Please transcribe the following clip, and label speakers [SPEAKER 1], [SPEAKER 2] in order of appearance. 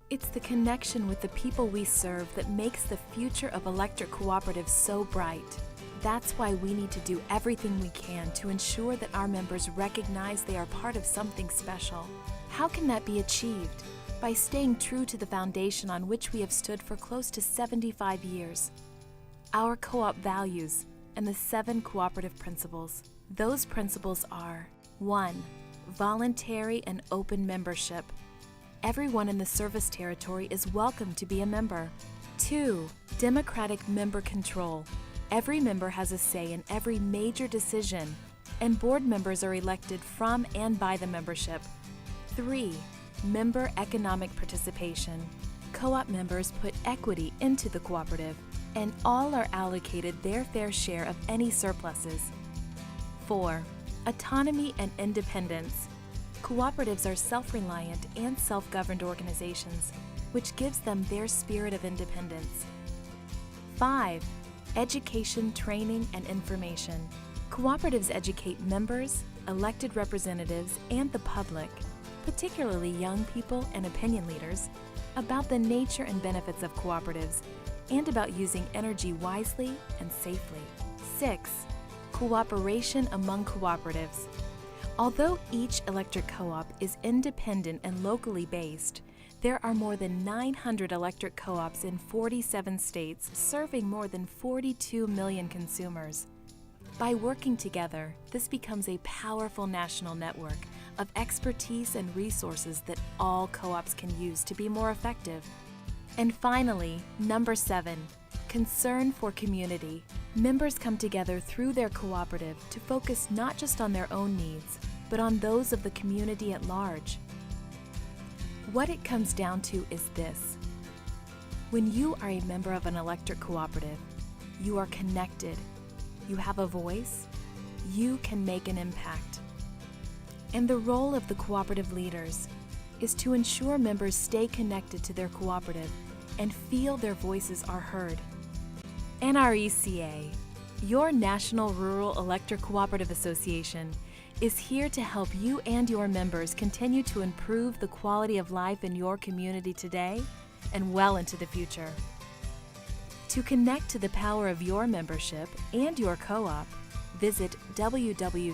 [SPEAKER 1] It's the connection with the people we serve that makes the future of electric cooperatives so bright. That's why we need to do everything we can to ensure that our members recognize they are part of something special. How can that be achieved? By staying true to the foundation on which we have stood for close to 75 years. Our co-op values and the 7 cooperative principles. Those principles are: 1. Voluntary and open membership. Everyone in the service territory is welcome to be a member. 2. Democratic member control. Every member has a say in every major decision, and board members are elected from and by the membership. 3. Member economic participation. Co-op members put equity into the cooperative, and all are allocated their fair share of any surpluses. 4. Autonomy and independence. Cooperatives are self-reliant and self-governed organizations, which gives them their spirit of independence. 5. Education, training, and information. Cooperatives educate members, elected representatives, and the public, particularly young people and opinion leaders, about the nature and benefits of cooperatives and about using energy wisely and safely. 6. Cooperation among cooperatives. Although each electric co-op is independent and locally based, there are more than 900 electric co-ops in 47 states serving more than 42 million consumers. By working together, this becomes a powerful national network of expertise and resources that all co-ops can use to be more effective. And finally, number 7, concern for community. Members come together through their cooperative to focus not just on their own needs, but on those of the community at large. What it comes down to is this: when you are a member of an electric cooperative, you are connected, you have a voice, you can make an impact. And the role of the cooperative leaders is to ensure members stay connected to their cooperative and feel their voices are heard. NRECA, your National Rural Electric Cooperative Association, is here to help you and your members continue to improve the quality of life in your community today and well into the future. To connect to the power of your membership and your co-op, visit www.nreca.coop.